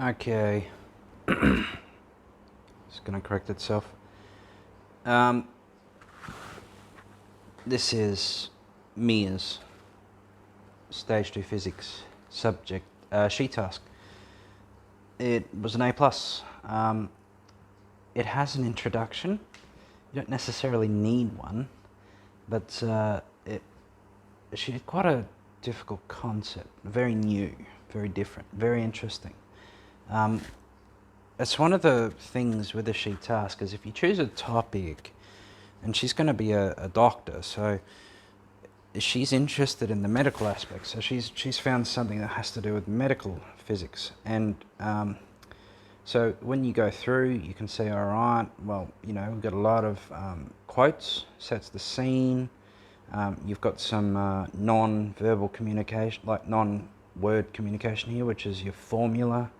Okay, it's going to correct itself. Um, this is Mia's Stage 2 Physics subject sheet task. It was an A+. It has an introduction. You don't necessarily need one, but she did quite a difficult concept, very new, very different, very interesting. It's one of the things with the sheet task is if you choose a topic, and she's going to be a doctor, so she's interested in the medical aspect. So she's found something that has to do with medical physics, and so when you go through, you can see, all right, well, we've got a lot of quotes, sets the scene. You've got some non-verbal communication, like non-word communication here, which is your formula.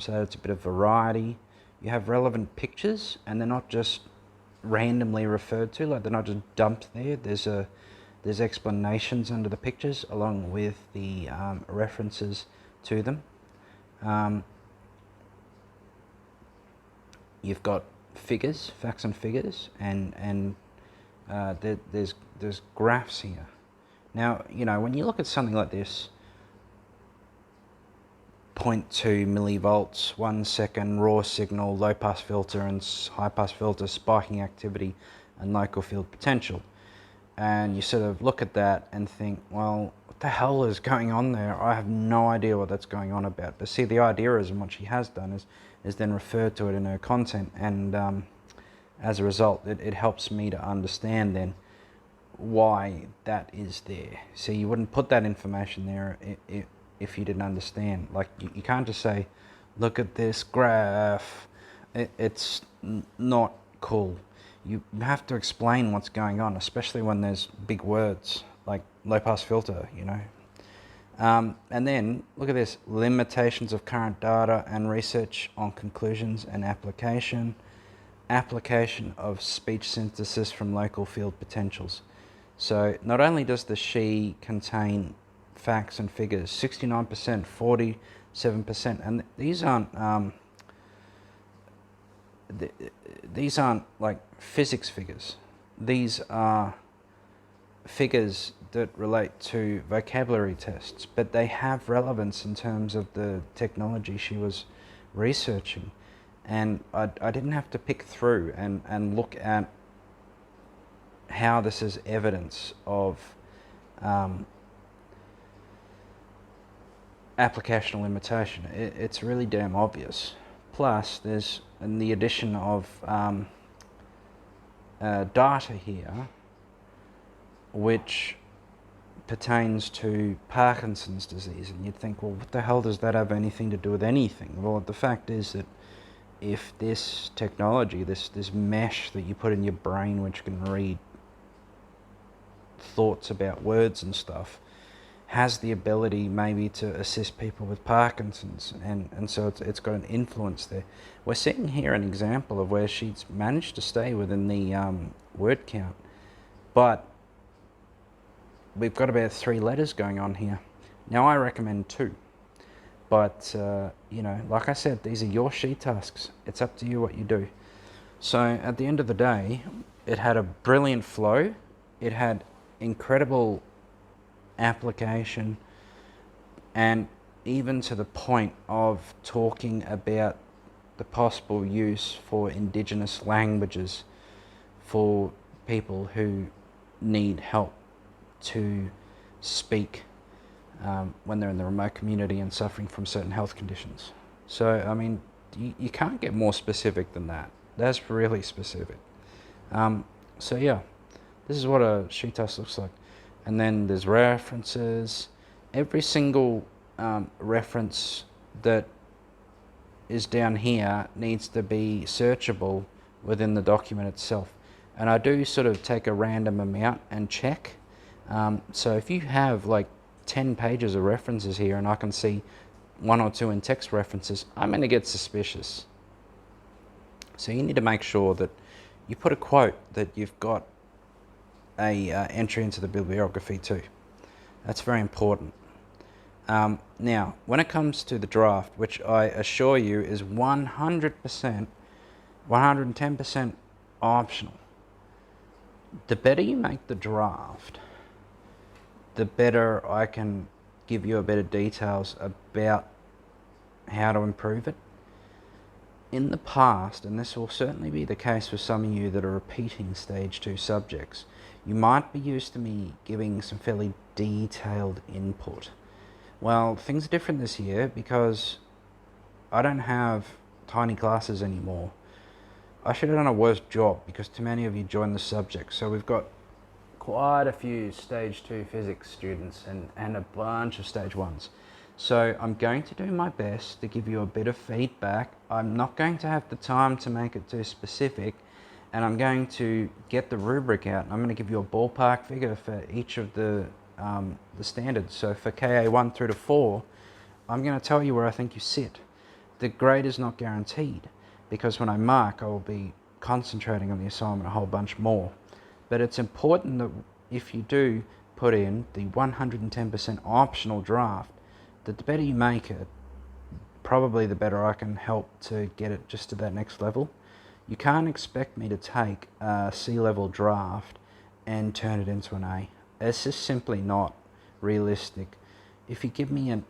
So it's a bit of variety. You have relevant pictures, and they're not just randomly referred to, like they're not just dumped there. There's explanations under the pictures along with the references to them. You've got figures, facts and figures, and there's graphs here. Now, when you look at something like this, 0.2 millivolts, 1 second, raw signal, low pass filter and high pass filter, spiking activity and local field potential. And you sort of look at that and think, well, what the hell is going on there? I have no idea what that's going on about. But see, the idea is, and what she has done is then referred to it in her content, and as a result, it helps me to understand then why that is there. See, you wouldn't put that information there if you didn't understand. Like, you can't just say, look at this graph. It's not cool. You have to explain what's going on, especially when there's big words like low pass filter, And then look at this: limitations of current data and research on conclusions and application of speech synthesis from local field potentials. So not only does the she contain facts and figures, 69%, 47%, and these aren't like physics figures. These are figures that relate to vocabulary tests, but they have relevance in terms of the technology she was researching. And I didn't have to pick through and look at how this is evidence of applicational limitation. It's really damn obvious. Plus, there's the addition of data here, which pertains to Parkinson's disease, and you'd think, well, what the hell does that have anything to do with anything? Well, the fact is that if this technology, this mesh that you put in your brain, which can read thoughts about words and stuff, has the ability maybe to assist people with Parkinson's, and so it's got an influence there. We're seeing here an example of where she's managed to stay within the word count, but we've got about 3 letters going on here. Now, I recommend 2, but like I said, these are your sheet tasks. It's up to you what you do. So at the end of the day, it had a brilliant flow. It had incredible application, and even to the point of talking about the possible use for indigenous languages for people who need help to speak when they're in the remote community and suffering from certain health conditions. So, I mean, you can't get more specific than that. That's really specific. So yeah, this is what a sheet task looks like. And then there's references. Every single reference that is down here needs to be searchable within the document itself. And I do sort of take a random amount and check. So if you have like 10 pages of references here and I can see 1 or 2 in text references, I'm going to get suspicious. So you need to make sure that you put a quote that you've got a entry into the bibliography too. That's very important. Now, when it comes to the draft, which I assure you is 100%, 110% optional, the better you make the draft, the better I can give you a bit of details about how to improve it. In the past, and this will certainly be the case for some of you that are repeating stage 2 subjects, you might be used to me giving some fairly detailed input. Well, things are different this year because I don't have tiny classes anymore. I should have done a worse job because too many of you joined the subject. So we've got quite a few stage 2 physics students and a bunch of stage 1s. So I'm going to do my best to give you a bit of feedback. I'm not going to have the time to make it too specific, and I'm going to get the rubric out. I'm going to give you a ballpark figure for each of the standards. So for KA 1 through to 4, I'm going to tell you where I think you sit. The grade is not guaranteed because when I mark, I will be concentrating on the assignment a whole bunch more. But it's important that if you do put in the 110% optional draft, that the better you make it, probably the better I can help to get it just to that next level. You can't expect me to take a C-level draft and turn it into an A. It's just simply not realistic. If you give me a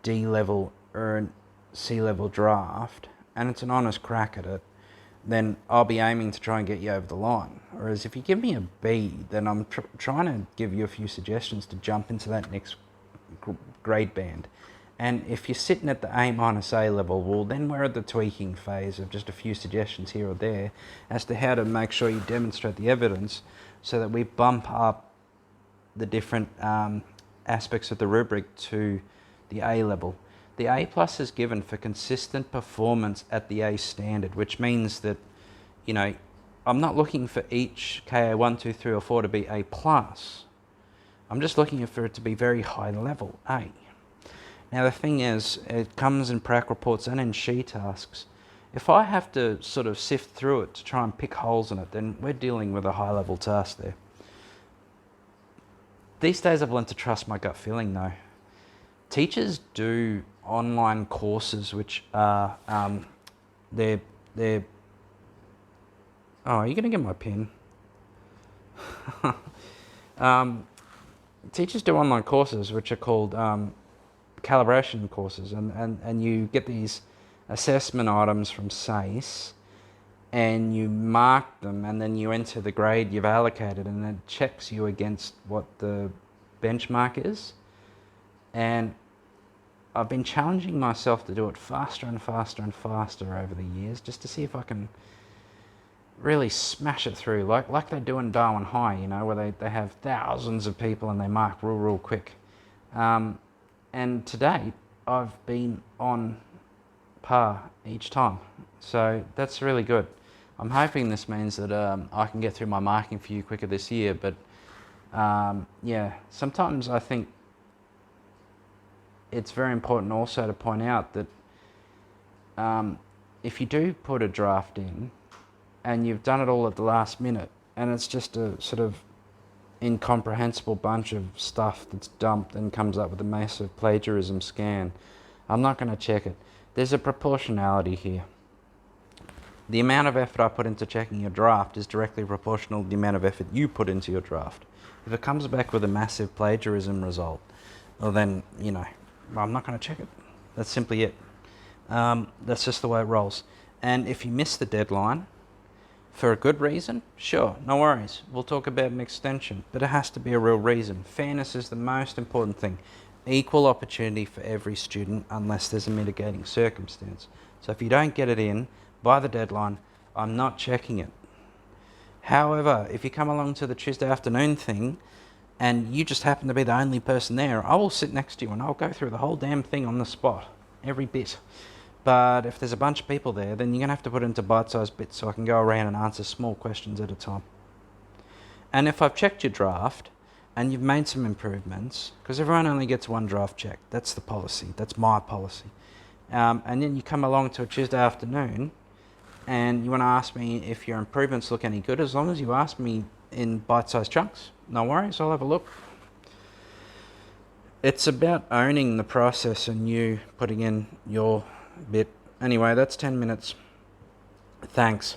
D-level or a C-level draft, and it's an honest crack at it, then I'll be aiming to try and get you over the line. Whereas if you give me a B, then I'm trying to give you a few suggestions to jump into that next grade band. And if you're sitting at the A-A level, well, then we're at the tweaking phase of just a few suggestions here or there as to how to make sure you demonstrate the evidence so that we bump up the different aspects of the rubric to the A level. The A plus is given for consistent performance at the A standard, which means that, you know, I'm not looking for each KA 1, 2, 3 or 4 to be A plus. I'm just looking for it to be very high level A. Now the thing is, it comes in prac reports and in SHE tasks. If I have to sort of sift through it to try and pick holes in it, then we're dealing with a high level task there. These days I've learned to trust my gut feeling though. Teachers do online courses which are, they're oh, are you going to get my pen? Teachers do online courses which are called calibration courses, and you get these assessment items from SACE and you mark them and then you enter the grade you've allocated and it checks you against what the benchmark is. And I've been challenging myself to do it faster and faster and faster over the years just to see if I can really smash it through like they do in Darwin High, you know, where they have thousands of people and they mark real quick. And to date, I've been on par each time. So that's really good. I'm hoping this means that I can get through my marking for you quicker this year. But yeah, sometimes I think it's very important also to point out that if you do put a draft in and you've done it all at the last minute and it's just a sort of incomprehensible bunch of stuff that's dumped and comes up with a massive plagiarism scan, I'm not going to check it. There's a proportionality here. The amount of effort I put into checking your draft is directly proportional to the amount of effort you put into your draft. If it comes back with a massive plagiarism result, well then, you know, I'm not going to check it. That's simply it. That's just the way it rolls. And if you miss the deadline for a good reason, sure, no worries. We'll talk about an extension, but it has to be a real reason. Fairness is the most important thing. Equal opportunity for every student unless there's a mitigating circumstance. So if you don't get it in by the deadline, I'm not checking it. However, if you come along to the Tuesday afternoon thing and you just happen to be the only person there, I will sit next to you and I'll go through the whole damn thing on the spot, every bit. But if there's a bunch of people there, then you're going to have to put it into bite-sized bits so I can go around and answer small questions at a time. And if I've checked your draft and you've made some improvements, because everyone only gets one draft check, that's the policy, that's my policy. And then you come along to a Tuesday afternoon and you want to ask me if your improvements look any good, as long as you ask me in bite-sized chunks, no worries, I'll have a look. It's about owning the process and you putting in your bit. Anyway, that's 10 minutes. Thanks.